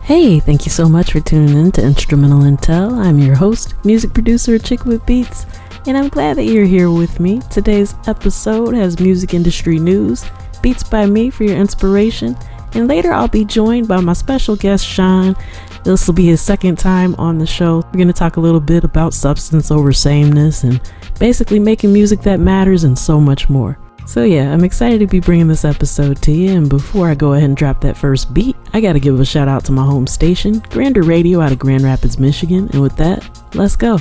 Hey, thank you so much for tuning in to Instrumental Intel. I'm your host, music producer Chick with Beats, and I'm glad that you're here with me. Today's episode has music industry news, beats by me for your inspiration, and later I'll be joined by my special guest, Sean. This will be his second time on the show. We're going to talk a little bit about substance over sameness and basically making music that matters and so much more. So yeah, I'm excited to be bringing this episode to you, and before I go ahead and drop that first beat, I gotta give a shout out to my home station, Grander Radio out of Grand Rapids, Michigan, and with that, let's go.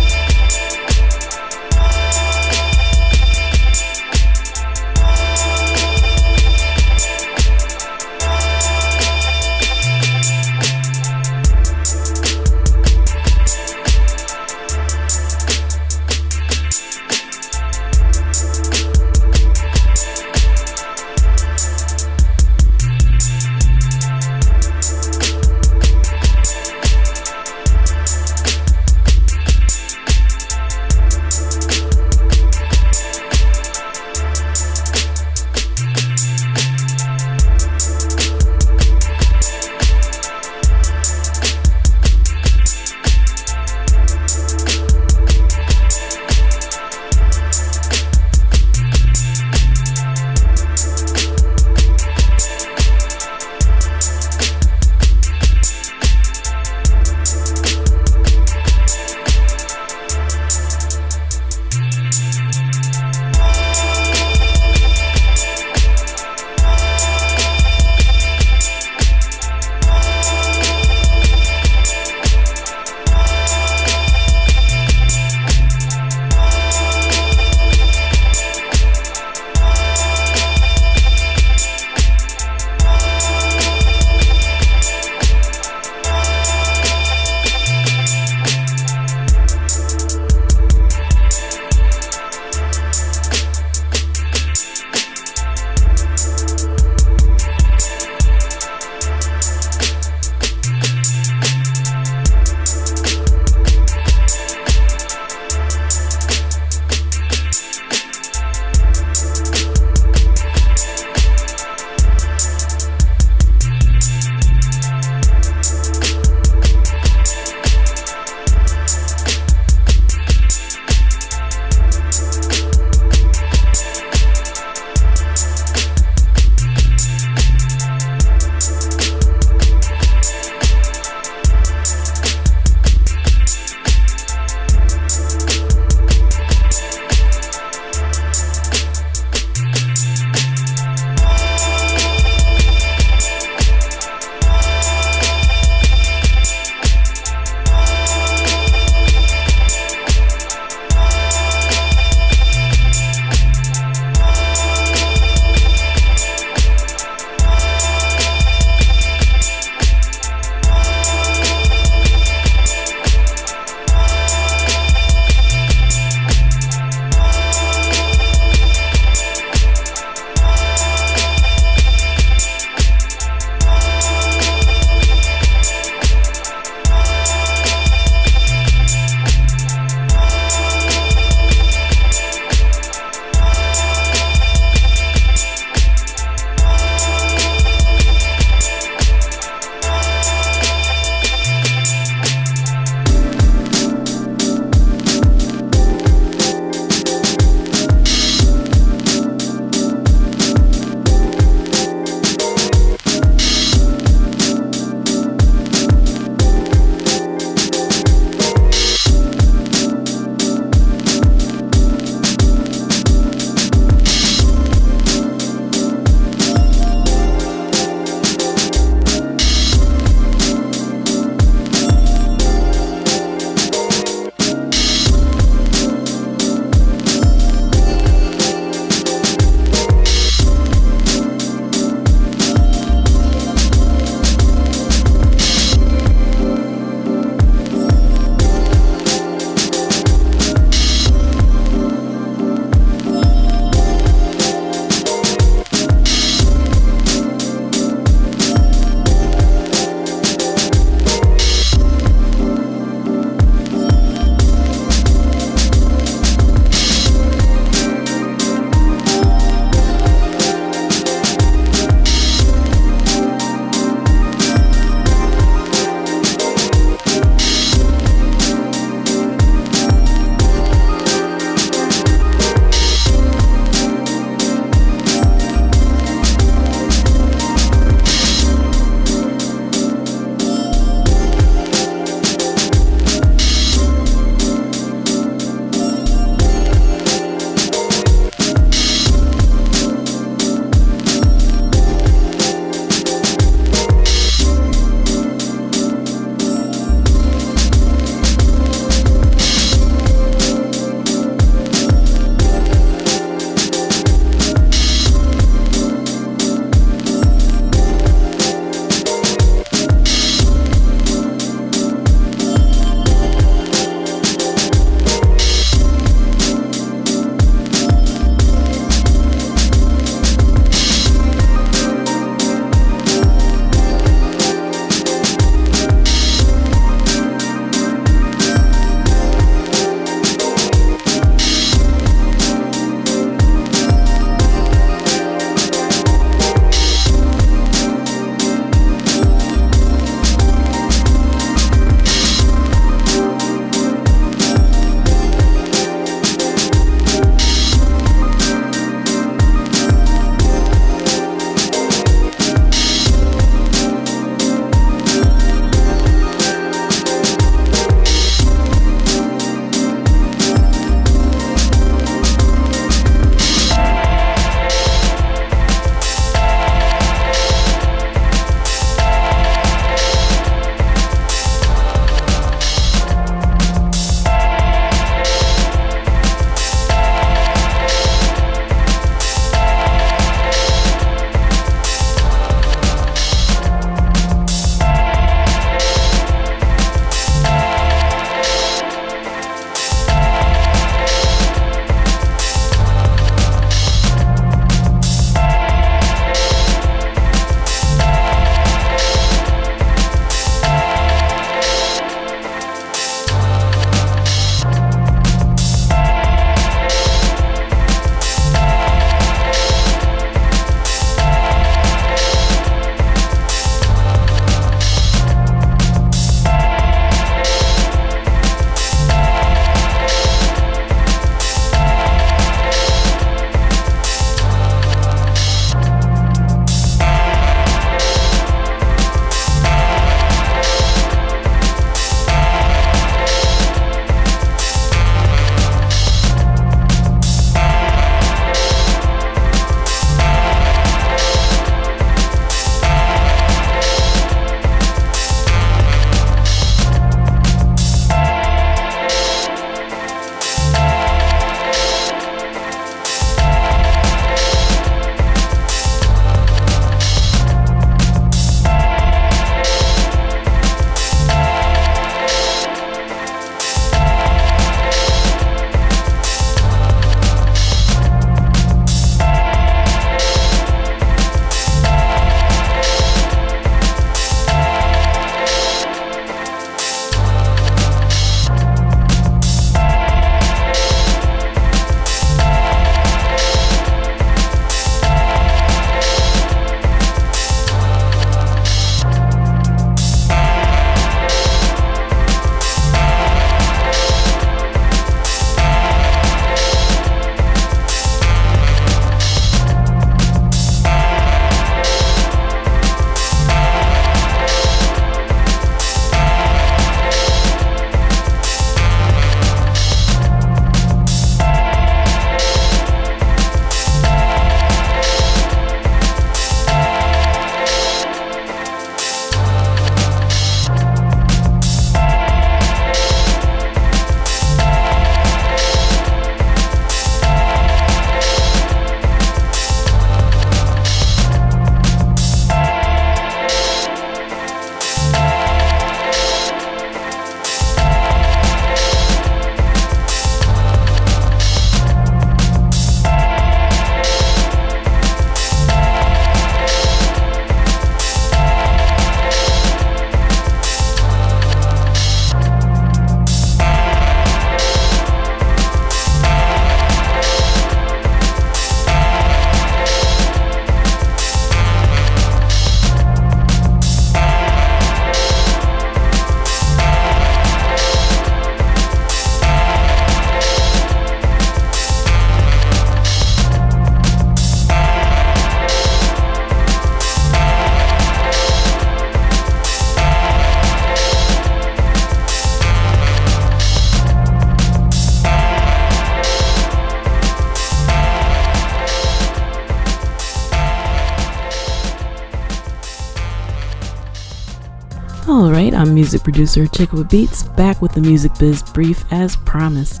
Alright, I'm music producer Chick with Beats, back with the Music Biz Brief as promised.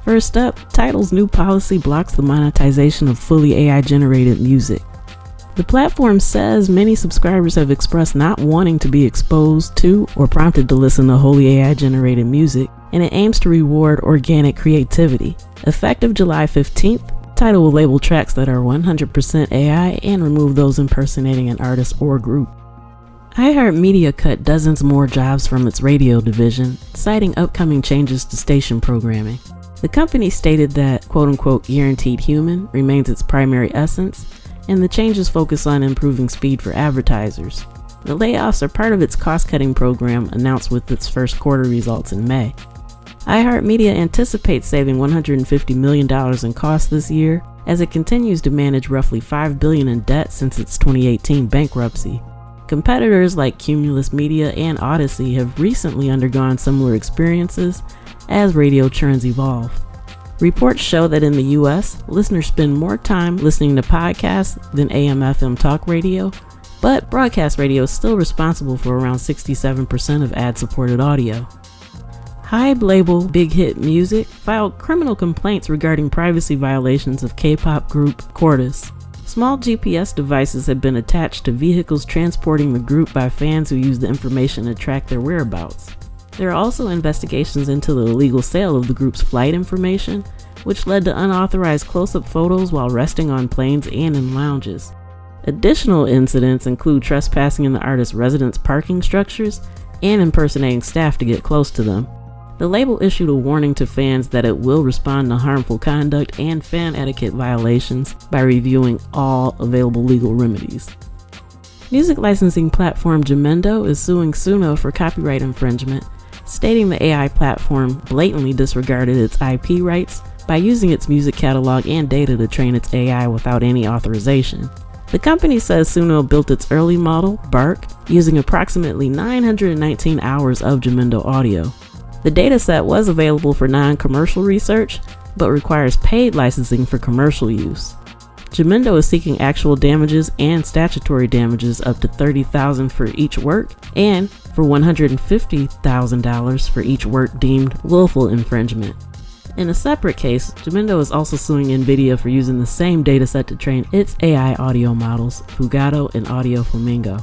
First up, Tidal's new policy blocks the monetization of fully AI-generated music. The platform says many subscribers have expressed not wanting to be exposed to or prompted to listen to wholly AI-generated music, and it aims to reward organic creativity. Effective July 15th, Tidal will label tracks that are 100% AI and remove those impersonating an artist or group. iHeartMedia cut dozens more jobs from its radio division, citing upcoming changes to station programming. The company stated that quote-unquote guaranteed human remains its primary essence, and the changes focus on improving speed for advertisers. The layoffs are part of its cost-cutting program announced with its first quarter results in May. iHeartMedia anticipates saving $150 million in costs this year as it continues to manage roughly $5 billion in debt since its 2018 bankruptcy. Competitors like Cumulus Media and Odyssey have recently undergone similar experiences as radio churns evolve. Reports show that in the US, listeners spend more time listening to podcasts than AM/FM talk radio, but broadcast radio is still responsible for around 67% of ad-supported audio. Hybe label Big Hit Music filed criminal complaints regarding privacy violations of K-pop group Cordis. Small GPS devices have been attached to vehicles transporting the group by fans who use the information to track their whereabouts. There are also investigations into the illegal sale of the group's flight information, which led to unauthorized close-up photos while resting on planes and in lounges. Additional incidents include trespassing in the artist's residence parking structures and impersonating staff to get close to them. The label issued a warning to fans that it will respond to harmful conduct and fan etiquette violations by reviewing all available legal remedies. Music licensing platform Jamendo is suing Suno for copyright infringement, stating the AI platform blatantly disregarded its IP rights by using its music catalog and data to train its AI without any authorization. The company says Suno built its early model, Bark, using approximately 919 hours of Jamendo audio. The dataset was available for non-commercial research, but requires paid licensing for commercial use. Jamendo is seeking actual damages and statutory damages up to $30,000 for each work, and for $150,000 for each work deemed willful infringement. In a separate case, Jamendo is also suing NVIDIA for using the same dataset to train its AI audio models, Fugato and Audio Flamingo.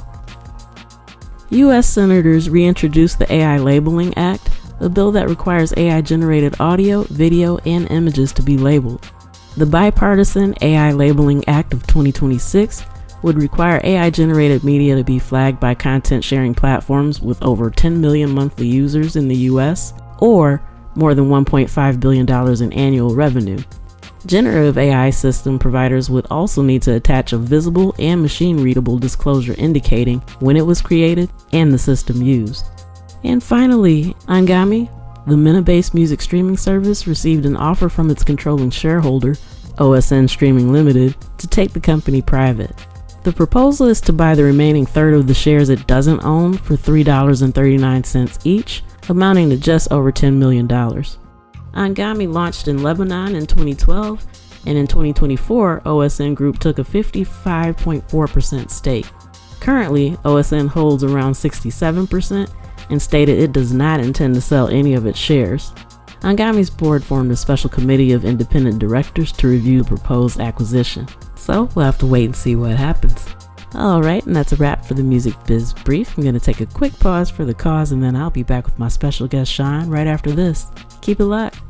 U.S. senators reintroduced the AI Labeling Act, a bill that requires AI-generated audio, video, and images to be labeled. The bipartisan AI Labeling Act of 2026 would require AI-generated media to be flagged by content-sharing platforms with over 10 million monthly users in the U.S., or more than $1.5 billion in annual revenue. Generative AI system providers would also need to attach a visible and machine-readable disclosure indicating when it was created and the system used. And finally, Angami, the MENA-based music streaming service, received an offer from its controlling shareholder, OSN Streaming Limited, to take the company private. The proposal is to buy the remaining third of the shares it doesn't own for $3.39 each, amounting to just over $10 million. Angami launched in Lebanon in 2012, and in 2024, OSN Group took a 55.4% stake. Currently, OSN holds around 67%, and stated it does not intend to sell any of its shares. Angami's board formed a special committee of independent directors to review the proposed acquisition. So we'll have to wait and see what happens. Alright, and that's a wrap for the Music Biz Brief. I'm going to take a quick pause for the cause, and then I'll be back with my special guest Sean right after this. Keep it locked.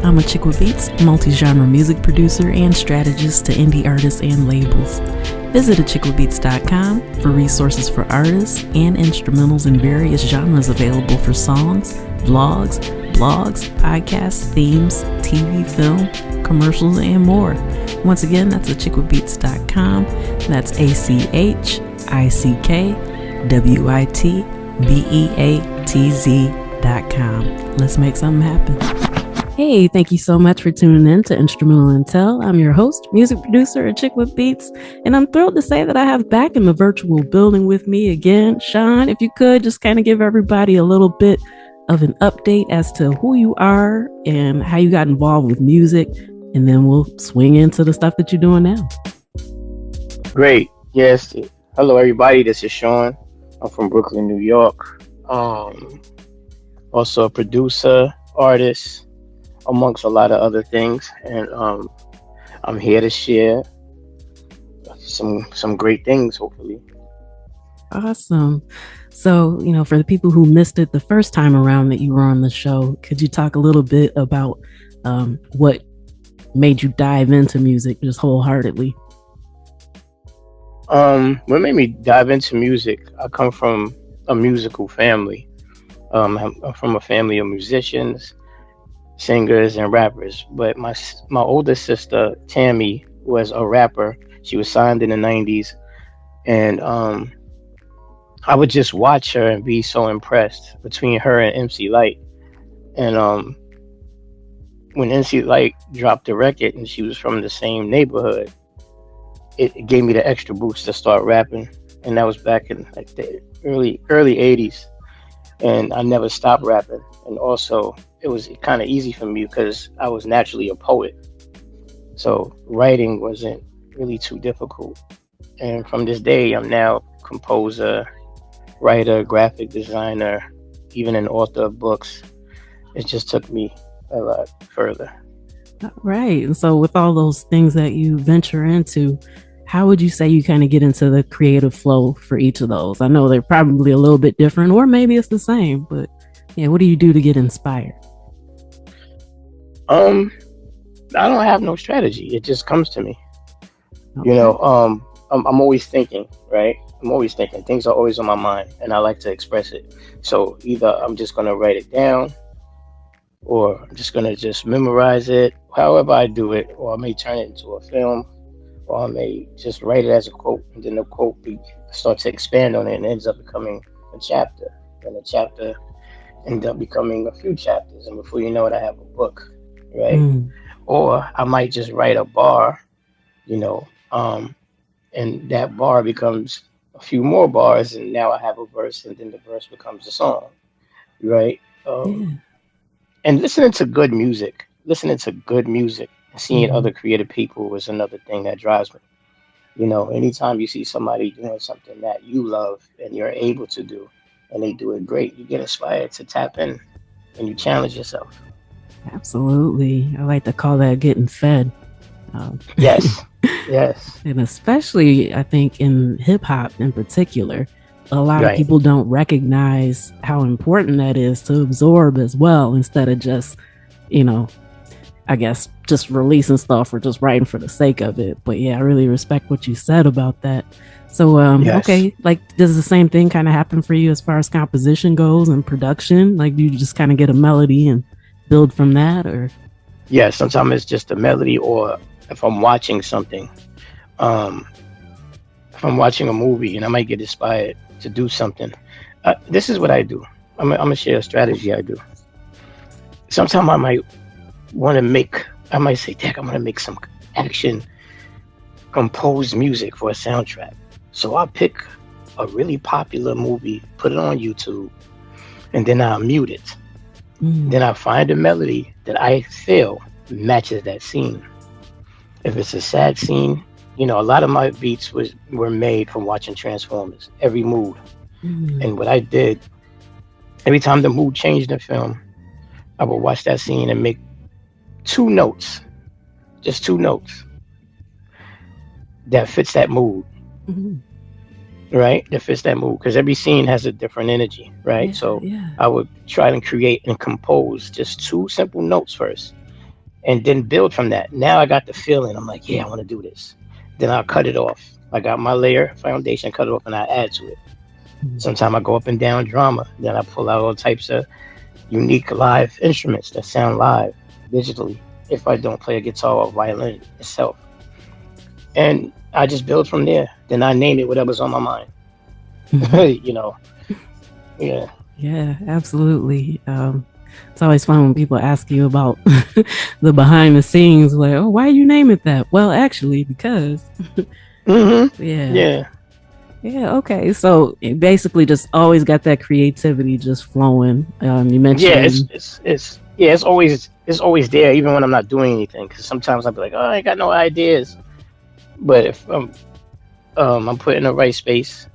I'm a chick with beats, multi-genre music producer, and strategist to indie artists and labels. Visit achickwithbeats.com for resources for artists and instrumentals in various genres available for songs, vlogs, blogs, podcasts, themes, TV, film, commercials, and more. Once again, that's achickwithbeats.com. That's achickwitbeatz.com. Let's make something happen. Hey, thank you so much for tuning in to Instrumental Intel. I'm your host, music producer, A Chick with Beats, and I'm thrilled to say that I have back in the virtual building with me again, Sean. If you could just kind of give everybody a little bit of an update as to who you are and how you got involved with music, and then we'll swing into the stuff that you're doing now. Great. Yes. Hello, everybody. This is Sean. I'm from Brooklyn, New York. Also a producer, artist, amongst a lot of other things, and I'm here to share some great things, hopefully. Awesome. So, for the people who missed it the first time around that you were on the show, could you talk a little bit about what made you dive into music just wholeheartedly? What made me dive into music? I come from a musical family. I'm from a family of musicians, singers, and rappers. But my older sister Tammy was a rapper. She was signed in the 90s, and I would just watch her and be so impressed between her and MC Light. And when MC Light dropped the record and she was from the same neighborhood, it gave me the extra boost to start rapping. And that was back in like the early 80s. And I never stopped rapping. And also it was kind of easy for me because I was naturally a poet. So writing wasn't really too difficult. And from this day, I'm now composer, writer, graphic designer, even an author of books. It just took me a lot further. Right. And so with all those things that you venture into, how would you say you kind of get into the creative flow for each of those? I know they're probably a little bit different, or maybe it's the same, but yeah, what do you do to get inspired? I don't have no strategy. It just comes to me. Okay. I'm always thinking, right? I'm always thinking. Things are always on my mind, and I like to express it. So either I'm just going to write it down, or I'm just going to just memorize it, however I do it, or I may turn it into a film, or I may just write it as a quote, and then the quote starts to expand on it and ends up becoming a chapter. And the chapter ends up becoming a few chapters, and before you know it, I have a book, right? Or I might just write a bar, and that bar becomes a few more bars, and now I have a verse, and then the verse becomes a song, right? And listening to good music, and seeing other creative people is another thing that drives me. Anytime you see somebody doing something that you love and you're able to do, and they do it great, you get inspired to tap in and you challenge yourself. Absolutely. I like to call that getting fed. Yes. Yes. And especially, I think, in hip hop in particular, a lot of people don't recognize how important that is to absorb as well, instead of just, I guess, just releasing stuff or just writing for the sake of it. But yeah, I really respect what you said about that. So, okay, like, does the same thing kind of happen for you as far as composition goes and production? Like, do you just kind of get a melody and build from that, or? Yeah, sometimes it's just a melody, or if I'm watching something, if I'm watching a movie and I might get inspired to do something. This is what I do. I'm gonna share a strategy I do. Sometimes I might say, Dak, I'm gonna make some action composed music for a soundtrack. So I'll pick a really popular movie, put it on YouTube, and then I'll mute it. Then I find a melody that I feel matches that scene. If it's a sad scene, a lot of my beats were made from watching Transformers, every mood. And what I did, every time the mood changed in the film, I would watch that scene and make just two notes that fits that mood. Right? That fits that mood, because every scene has a different energy, right? I would try to create and compose just two simple notes first, and then build from that. Now I got the feeling. I'm like, yeah, I want to do this. Then I'll cut it off. I got my layer foundation, cut it off, and I add to it. Sometimes I go up and down drama. Then I pull out all types of unique live instruments that sound live digitally if I don't play a guitar or violin itself. And I just build from there. Then I name it whatever's on my mind. You know, yeah. Yeah, absolutely. It's always fun when people ask you about the behind the scenes, like, oh, why you name it that? Well, actually, because. Yeah. Okay. So it basically just always got that creativity just flowing. You mentioned. Yeah, it's always there, even when I'm not doing anything. Because sometimes I'll be like, oh, I ain't got no ideas. But if I'm put in the right space,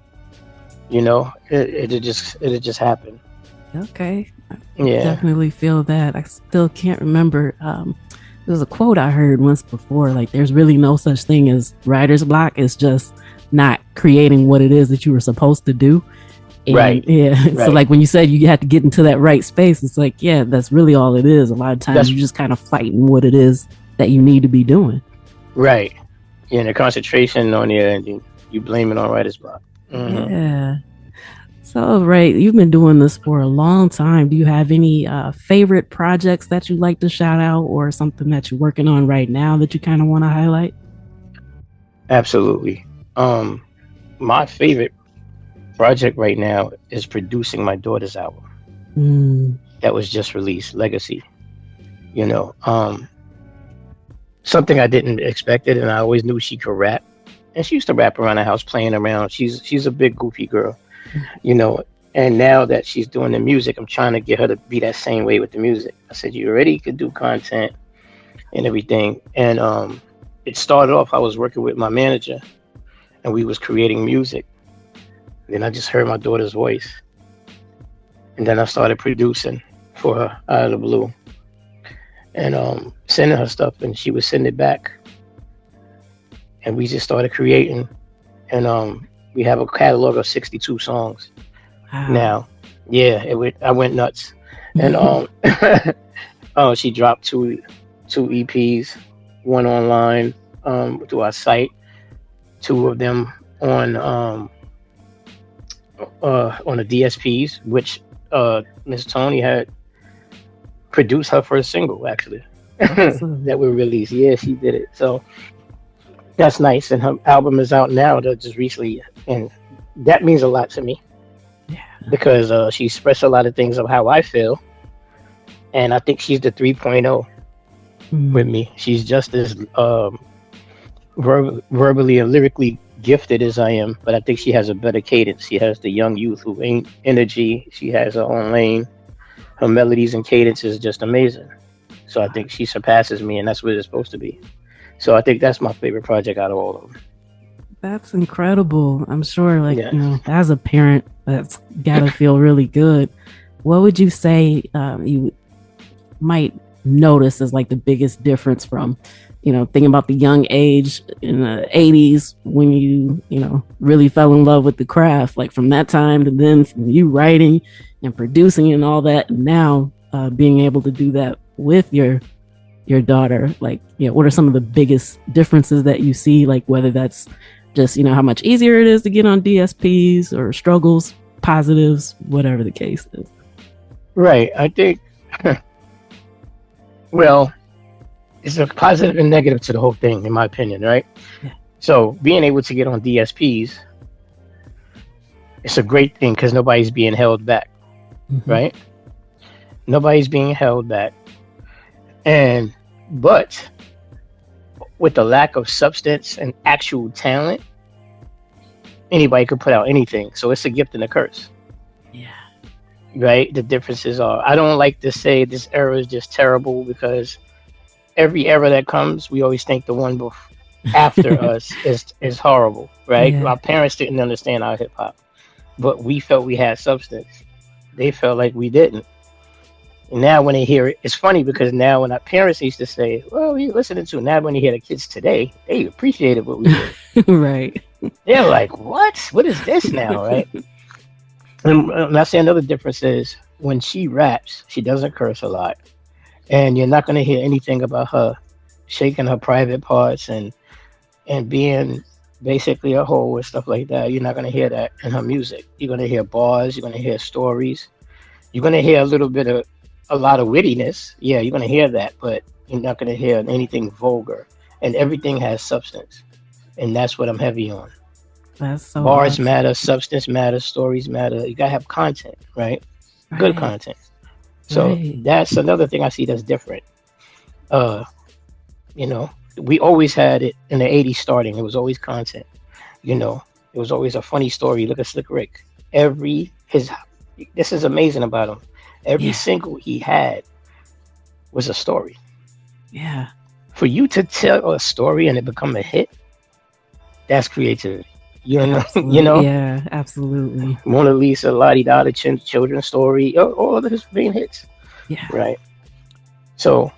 you know, it'll just happen. Okay. Yeah. Definitely feel that. I still can't remember. There was a quote I heard once before, like, there's really no such thing as writer's block. It's just not creating what it is that you were supposed to do. And, right. Yeah. Right. So like when you said you had to get into that right space, it's like, yeah, that's really all it is. A lot of times you're just kind of fighting what it is that you need to be doing. Right. Yeah, the concentration on there, and you blame it on writer's block. Yeah. So, Ray, you've been doing this for a long time. Do you have any favorite projects that you'd like to shout out, or something that you're working on right now that you kind of want to highlight? Absolutely. My favorite project right now is producing my daughter's album that was just released, Legacy. You know, something I didn't expect it, and I always knew she could rap. And she used to rap around the house, playing around. She's a big goofy girl, you know. And now that she's doing the music, I'm trying to get her to be that same way with the music. I said, you already could do content and everything. And it started off, I was working with my manager, and we was creating music. Then I just heard my daughter's voice, and then I started producing for her out of the blue, and sending her stuff, and she would send it back. And we just started creating, and we have a catalog of 62 songs. Wow. Now. Yeah, I went nuts, and she dropped two EPs, one online through our site, two of them on the DSPs, which Miss Tony had produced her first single, actually. That we released. Yeah, she did it. So that's nice. And her album is out now, just recently, and that means a lot to me. Yeah. Because she expressed a lot of things of how I feel, and I think she's the 3.0 with me. She's just as verbally and lyrically gifted as I am, but I think she has a better cadence. She has the young youth who ain't energy. She has her own lane. Her melodies and cadence is just amazing. So I think she surpasses me, and that's what it's supposed to be. So I think that's my favorite project out of all of them. That's incredible. I'm sure, like, you know, as a parent, that's gotta feel really good. What would you say you might notice as like the biggest difference from, you know, thinking about the young age in the 80s when you know, really fell in love with the craft, like from that time to then, from you writing and producing and all that, and now being able to do that with your daughter? Like, you know, what are some of the biggest differences that you see, like whether that's just, you know, how much easier it is to get on DSPs, or struggles, positives, whatever the case is? Right. I think, well, it's a positive and negative to the whole thing, in my opinion, right? Yeah. So being able to get on DSPs, it's a great thing because nobody's being held back, right? Nobody's being held back. But with the lack of substance and actual talent, anybody could put out anything. So it's a gift and a curse. Yeah. Right? The differences are, I don't like to say this era is just terrible, because every era that comes, we always think the one after us is horrible, right? Yeah. Our parents didn't understand our hip hop, but we felt we had substance. They felt like we didn't. And now when they hear it, it's funny, because now when our parents used to say, well, we listening to, now when they hear the kids today, they appreciated what we did. Right. They're like, what is this now, right? And I say another difference is when she raps, she doesn't curse a lot. and you're not going to hear anything about her shaking her private parts and being basically a hoe and stuff like that. You're not going to hear that in her music. You're going to hear bars. You're going to hear stories. You're going to hear a lot of wittiness. Yeah, you're going to hear that, but you're not going to hear anything vulgar. And everything has substance, and that's what I'm heavy on. That's so Bars awesome. matter, substance matters, stories matter. You gotta have content, right? Good Right. content. So Right. that's another thing I see that's different. Uh, you know, we always had it in the '80s starting. It was always content. You know, it was always a funny story. Look at Slick Rick. Every his This is amazing about him. Every Yeah. single he had was a story. Yeah. For you to tell a story and it become a hit, that's creativity. You know, you Absolutely. know. Yeah. Absolutely. Mona Lisa, Lottie Dottie, children's story, all of his main hits, Yeah. right? So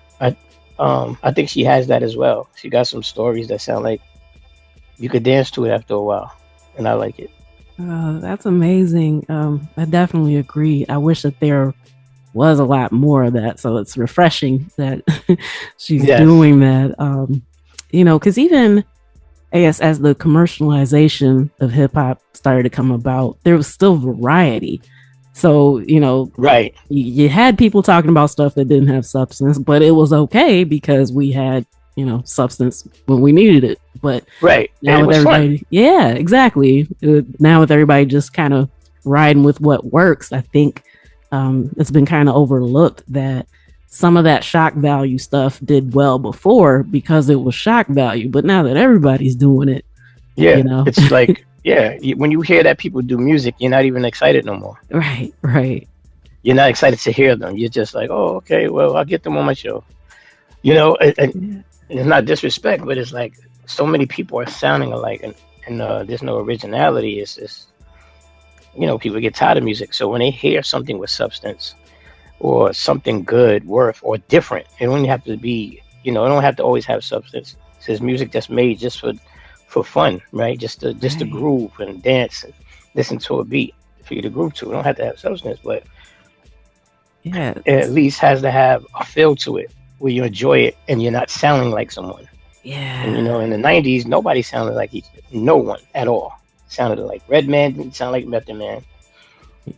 I think she has that as well. She got some stories that sound like you could dance to it after a while, and I like it. That's amazing. I definitely agree. I wish that there was a lot more of that. So it's refreshing that she's Yes, doing that. Because even I guess as the commercialization of hip hop started to come about, there was still variety. So, right, you had people talking about stuff that didn't have substance, but it was okay because we had, substance when we needed it. But right, and now it with was fun. everybody, yeah, exactly. Now with everybody just kind of riding with what works, I think it's been kind of overlooked that some of that shock value stuff did well before because it was shock value. But now that everybody's doing it, you Yeah, know, it's like when you hear that people do music, you're not even excited no more. right, right. You're not excited to hear them. You're just like, oh, okay, well, I'll get them on my show. You know, Yeah, it's not disrespect, but it's like so many people are sounding alike, and there's no originality. It's just people get tired of music, so when they hear something with substance or something good, worth, or different, it don't have to be it don't have to always have substance. It's just music that's made just for fun, right? Just to right. groove and dance and listen to a beat for you to groove to. It don't have to have substance, but Yeah, it at least has to have a feel to it where you enjoy it and you're not sounding like someone. And yeah, in the '90s, nobody sounded like no one at all. Sounded like Redman, didn't sound like Method Man.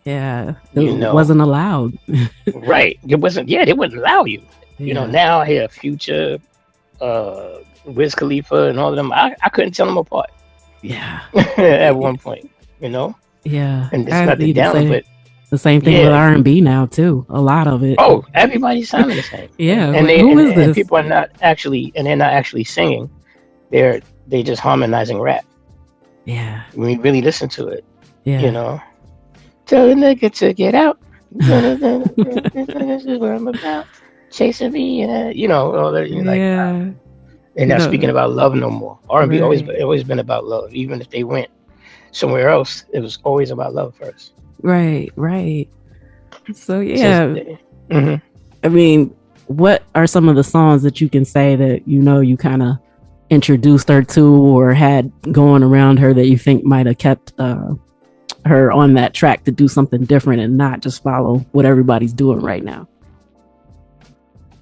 yeah. It You know, wasn't allowed. right? It wasn't. Yeah, they wouldn't allow you. Yeah, Now I hear Future, Wiz Khalifa, and all of them. I couldn't tell them apart yeah, at yeah. one point. You know, Yeah. and it's I not the need to down, say but the same thing with yeah. R&B now too. A lot of it. Oh, everybody's sounding the same, Yeah, and like they who and, is and this? people are not actually, and they're not actually singing. They just harmonizing rap. Yeah, When you really listen to it, you yeah, know. Tell the nigga to get out. This is what I'm about. Chasing me, all that. You're like, wow. yeah. They're not speaking about love no more. R&B Right, always been about love. Even if they went somewhere else, it was always about love first. right, right. So It's just, yeah, hmm I mean, what are some of the songs that you can say that you kind of introduced her to or had going around her that you think might have kept her on that track to do something different and not just follow what everybody's doing right now?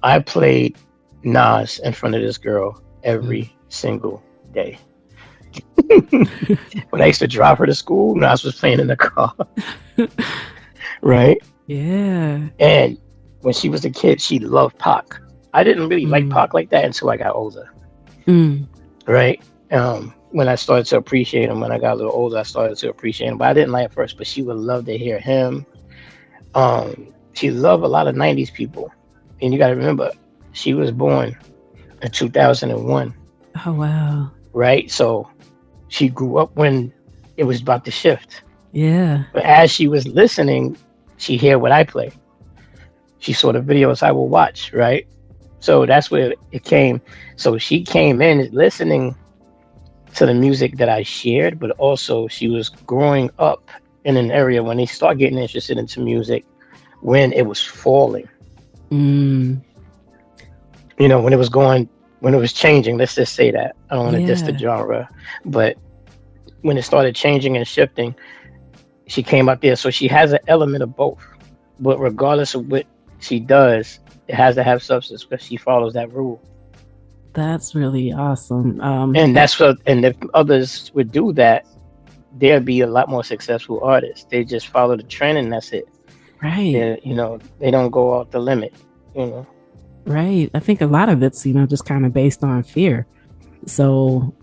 I played Nas in front of this girl every single day. When I used to drive her to school, Nas was playing in the car, right? Yeah. And when she was a kid, she loved Pac. I didn't really like Mm, Pac like that until I got older, mm, right? When I started to appreciate him, when I got a little older, I started to appreciate him. But I didn't like at first, but she would love to hear him. She loved a lot of '90s people, and you got to remember, she was born in 2001, oh wow. right? So she grew up when it was about to shift. Yeah. But as she was listening, she hear what I play. She saw the videos I will watch, right? So that's where it came. So she came in listening to the music that I shared, but also she was growing up in an area when they start getting interested into music when it was falling. Mm, When it was changing. Let's just say that. I don't want to diss the yeah. genre, but when it started changing and shifting, she came out there. So she has an element of both. But regardless of what she does, It has to have substance because she follows that rule. That's really awesome. And that's what. And if others would do that, there'd be a lot more successful artists. They just follow the trend, and that's it. Right. They don't go off the limit. Right. I think a lot of it's just kind of based on fear. So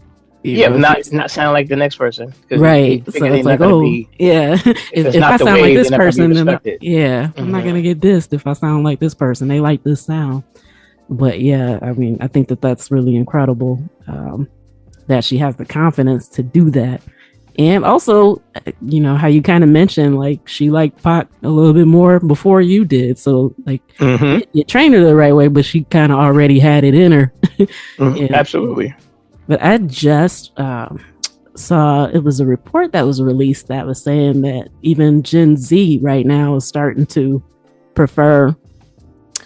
but not sound like the next person. Right. So it's like, yeah. if I sound like this person, then I'm not gonna get dissed if I sound like this person. They like this sound. But yeah, I mean, I think that's really incredible that she has the confidence to do that. And also, how you kind of mentioned, like, she liked Pac a little bit more before you did. So, like, you trained her the right way, but she kind of already had it in her. Absolutely. But I just saw, it was a report that was released that was saying that even Gen Z right now is starting to prefer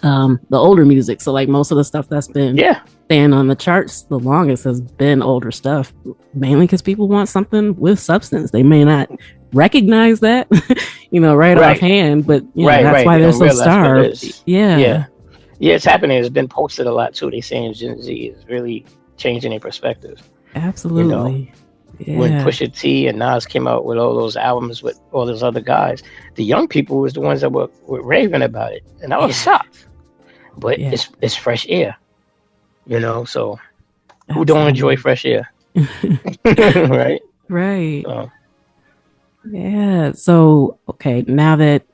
the older music. So, like, most of the stuff that's been staying on the charts the longest has been older stuff, mainly because people want something with substance. They may not recognize that, right offhand, but that's why they're so starved. Yeah, it's happening. It's been posted a lot too. They saying Gen Z is really changing their perspective. Absolutely. When Pusha T and Nas came out with all those albums with all those other guys, the young people was the ones that were raving about it, and I was shocked. But it's fresh air, so who don't enjoy fresh air? Right? Right. Yeah. So, okay, now that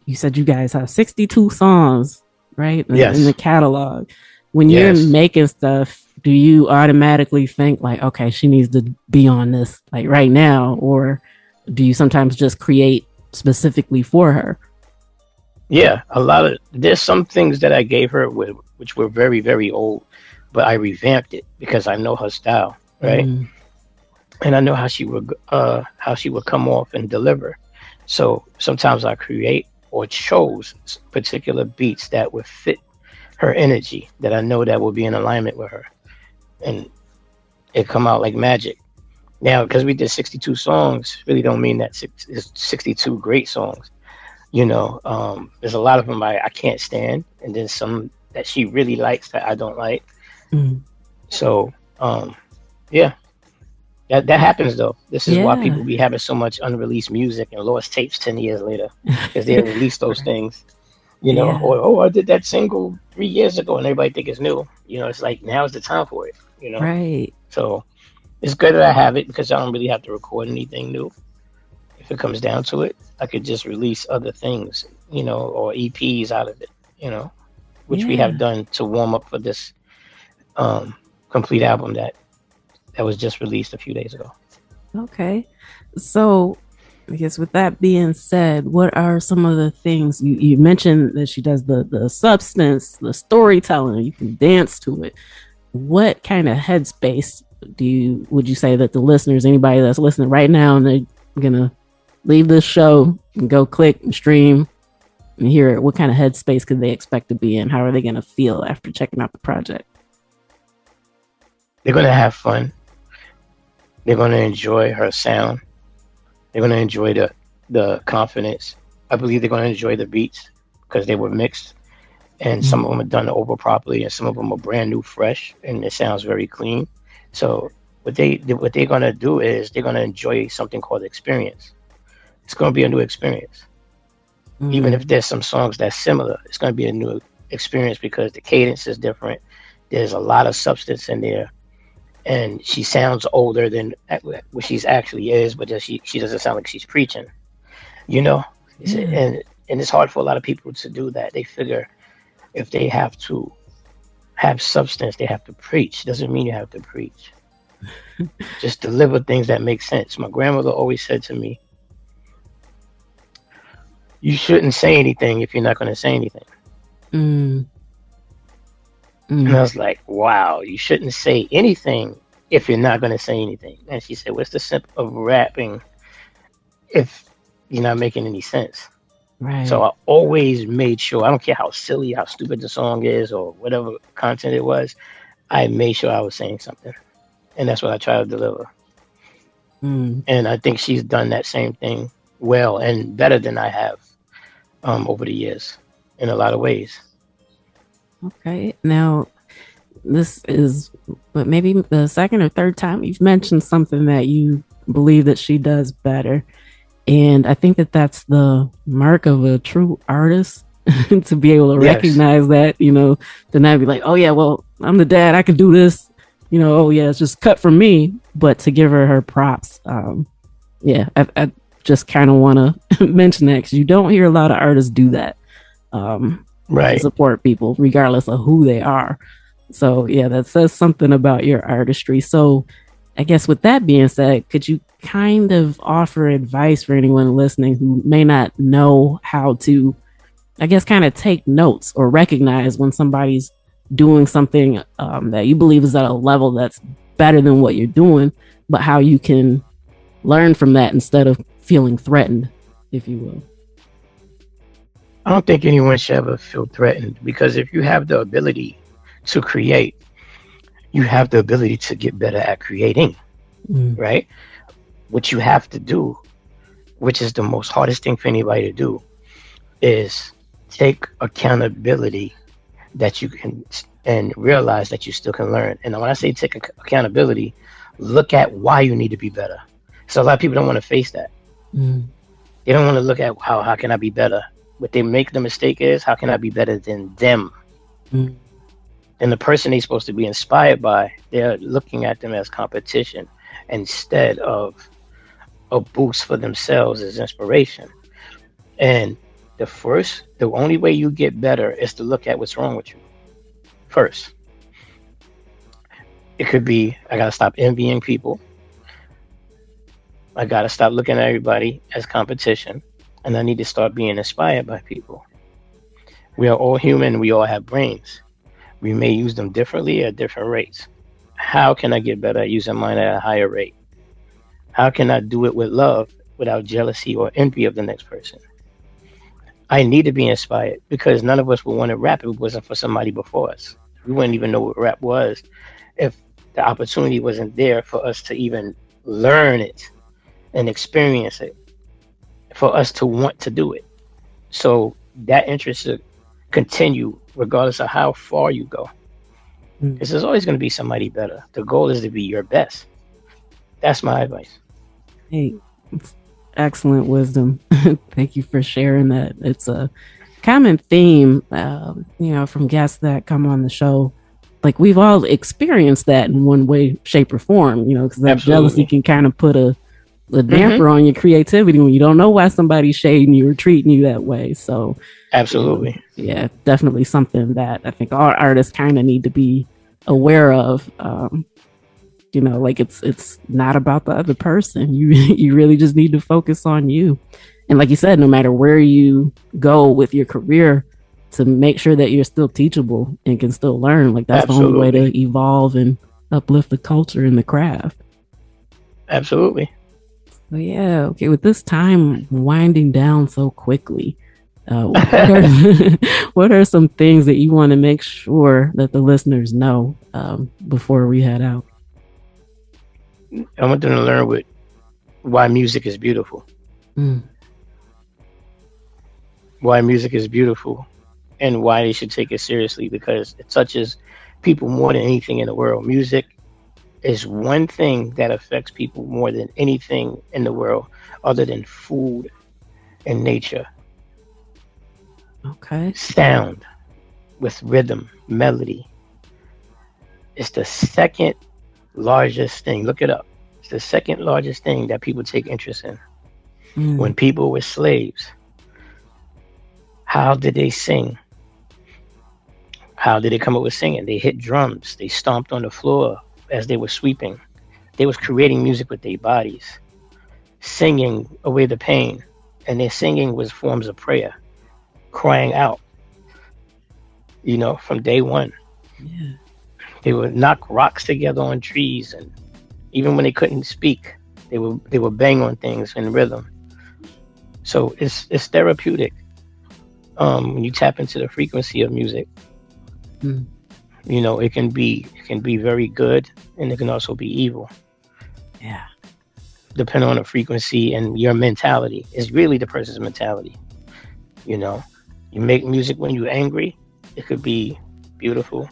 you said you guys have 62 songs, right? In the catalog, when you're making stuff, do you automatically think like, okay, she needs to be on this like right now? Or do you sometimes just create specifically for her? Yeah, there's some things that I gave her which were very, very old, but I revamped it because I know her style, right? And I know how she would come off and deliver. So sometimes I create or chose particular beats that would fit her energy, that I know that will be in alignment with her, and it come out like magic. Now, because we did 62 songs, really don't mean that it's 62 great songs. There's a lot of them I can't stand, and then some that she really likes that I don't like. So, that happens though. This is why people be having so much unreleased music and lost tapes 10 years later, because they release those things. Or I did that single 3 years ago, and everybody think it's new. It's like now's the time for it. Right. So it's good that I have it because I don't really have to record anything new. If it comes down to it, I could just release other things, or EPs out of it, which we have done to warm up for this complete album that was just released a few days ago. Okay. So I guess with that being said, what are some of the things you mentioned that she does the substance, the storytelling, you can dance to it. What kind of headspace would you say that the listeners, anybody that's listening right now, and they're gonna leave this show and go click and stream and hear it, what kind of headspace could they expect to be in? How are they going to feel after checking out the project? They're going to have fun. They're going to enjoy her sound. They're going to enjoy the confidence. I believe they're going to enjoy the beats because they were mixed, and some of them are done over properly, and some of them are brand new, fresh, and it sounds very clean. So what they're going to do is they're going to enjoy something called experience. It's going to be a new experience. Even if there's some songs that's similar, it's going to be a new experience because the cadence is different. There's a lot of substance in there, and she sounds older than what she's actually is, but she doesn't sound like she's preaching, and it's hard for a lot of people to do that. They figure if they have to have substance, they have to preach. Doesn't mean you have to preach. Just deliver things that make sense. My grandmother always said to me, you shouldn't say anything if you're not going to say anything. And I was like, wow, you shouldn't say anything if you're not going to say anything. And she said, what's the sense of rapping if you're not making any sense? Right. So I always made sure, I don't care how silly, how stupid the song is or whatever content it was, I made sure I was saying something. And that's what I try to deliver. And I think she's done that same thing well and better than I have over the years in a lot of ways. Okay. Now, this is but maybe the second or third time you've mentioned something that you believe that she does better. And I think that that's the mark of a true artist to be able to Yes, recognize that, to not be like, oh, yeah, well, I'm the dad. I could do this. Oh, yeah, it's just cut from me. But to give her props. Yeah, I just kind of want to mention that because you don't hear a lot of artists do that to right. support people, regardless of who they are. So, yeah, that says something about your artistry. So, I guess with that being said, could you kind of offer advice for anyone listening who may not know how to, I guess, kind of take notes or recognize when somebody's doing something that you believe is at a level that's better than what you're doing, but how you can learn from that instead of feeling threatened, if you will? I don't think anyone should ever feel threatened because if you have the ability to create, you have the ability to get better at creating, Mm. right? What you have to do, which is the most hardest thing for anybody to do, is take accountability that you can and realize that you still can learn. And when I say take accountability, look at why you need to be better. So a lot of people don't want to face that. Mm. They don't want to look at how can I be better. What they make the mistake is how can I be better than them? Mm. And the person they're supposed to be inspired by, they're looking at them as competition instead of a boost for themselves as inspiration. And the only way you get better is to look at what's wrong with you first. It could be I gotta stop envying people. I gotta stop looking at everybody as competition, and I need to start being inspired by people. We are all human. We all have brains. We may use them differently at different rates. How can I get better at using mine at a higher rate? How can I do it with love without jealousy or envy of the next person? I need to be inspired because none of us would want to rap if it wasn't for somebody before us. We wouldn't even know what rap was if the opportunity wasn't there for us to even learn it and experience it, for us to want to do it. So that interest should continue regardless of how far you go. Mm. Because there's always going to be somebody better. The goal is to be your best. That's my advice. Hey, it's excellent wisdom. Thank you for sharing that. It's a common theme, from guests that come on the show. Like we've all experienced that in one way, shape, or form, because that jealousy Absolutely. can kind of put a Mm-hmm. damper on your creativity when you don't know why somebody's shading you or treating you that way. So, Absolutely. yeah, definitely something that I think all artists kind of need to be aware of. Like it's not about the other person. You really just need to focus on you. And like you said, no matter where you go with your career, to make sure that you're still teachable and can still learn. Like that's the only way Absolutely. to evolve and uplift the culture and the craft. Absolutely. But yeah, okay. With this time winding down so quickly, what are what are some things that you want to make sure that the listeners know before we head out? I want them to learn why music is beautiful. Mm. Why music is beautiful and why they should take it seriously because it touches people more than anything in the world. Music is one thing that affects people more than anything in the world other than food and nature. Okay. Sound with rhythm, melody. It's the second largest thing. Look it up. It's the second largest thing that people take interest in. When Mm. people were slaves, how did they sing? How did they come up with singing? They hit drums. They stomped on the floor as they were sweeping. They was creating music with their bodies, singing away the pain. And their singing was forms of prayer, crying out, from day one. Yeah. They would knock rocks together on trees, and even when they couldn't speak, they would bang on things in rhythm. So it's therapeutic. When you tap into the frequency of music, Mm. it can be very good, and it can also be evil, Yeah. depending on the frequency and your mentality. It's really the person's mentality. You know, you make music when you're angry. It could be beautiful.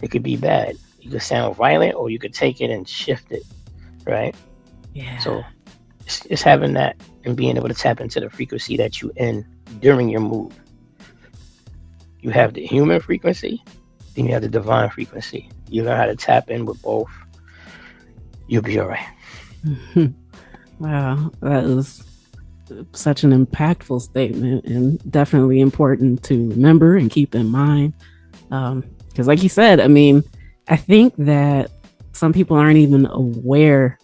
It could be bad. You could sound violent, or you could take it and shift it, right? Yeah. So it's having that and being able to tap into the frequency that you in during your mood. You have the human frequency, then you have the divine frequency. You learn how to tap in with both. You'll be all right. Wow, that is such an impactful statement, and definitely important to remember and keep in mind. Because like you said, I mean, I think that some people aren't even aware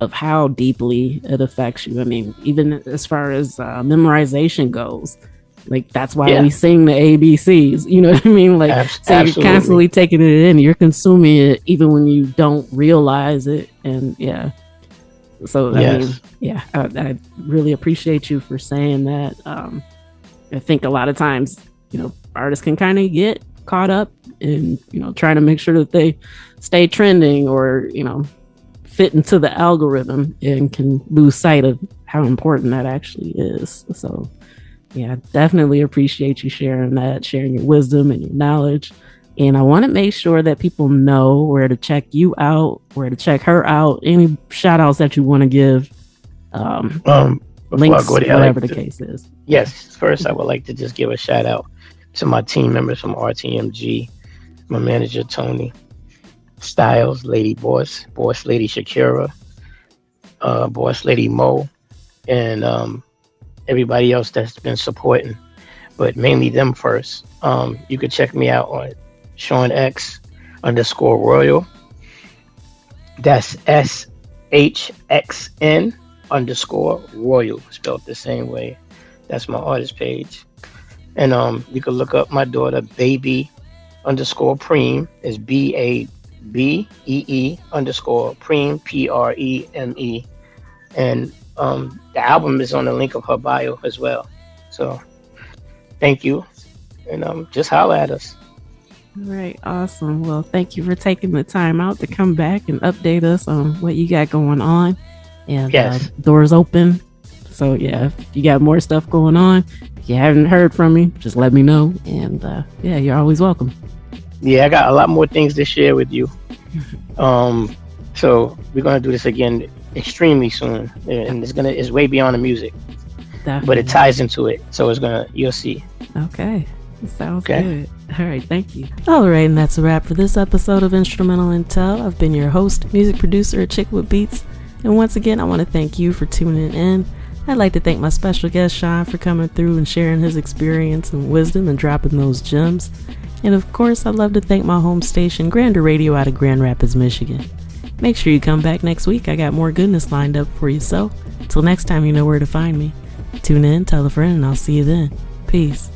of how deeply it affects you. I mean, even as far as memorization goes, like that's why we sing the ABCs. You know what I mean? Like, so you're constantly taking it in, you're consuming it, even when you don't realize it. And so I mean, I really appreciate you for saying that. I think a lot of times, artists can kind of get caught up in, trying to make sure that they stay trending or, fit into the algorithm, and can lose sight of how important that actually is. So yeah, definitely appreciate you sharing your wisdom and your knowledge. And I want to make sure that people know where to check you out, where to check her out, any shout outs that you want to give, links, whatever the case is. Yes. First, I would like to just give a shout out to my team members from RTMG, my manager, Tony, Styles, Lady Boss Lady Shakira, Boss Lady Mo, and everybody else that's been supporting, but mainly them first. You could check me out on SeanX_Royal. That's SHXN_Royal, spelled the same way. That's my artist page. And you can look up my daughter, Baby_Preem. Is BABEE_Preem, PREME. And the album is on the link of her bio as well. So thank you. And just holler at us. All right, awesome. Well, thank you for taking the time out to come back and update us on what you got going on. And doors open. So yeah, if you got more stuff going on, if you haven't heard from me, just let me know. And you're always welcome. Yeah, I got a lot more things to share with you. So we're gonna do this again extremely soon, and it's way beyond the music. Definitely. But it ties into it, so you'll see. Okay, sounds good. All right, thank you. All right, and that's a wrap for this episode of Instrumental Intel. I've been your host, music producer, Chick with Beats, and once again, I want to thank you for tuning in. I'd like to thank my special guest Sean for coming through and sharing his experience and wisdom and dropping those gems. And of course, I'd love to thank my home station, Grander Radio, out of Grand Rapids, Michigan. Make sure you come back next week. I got more goodness lined up for you. So, until next time, you know where to find me. Tune in, tell a friend, and I'll see you then. Peace.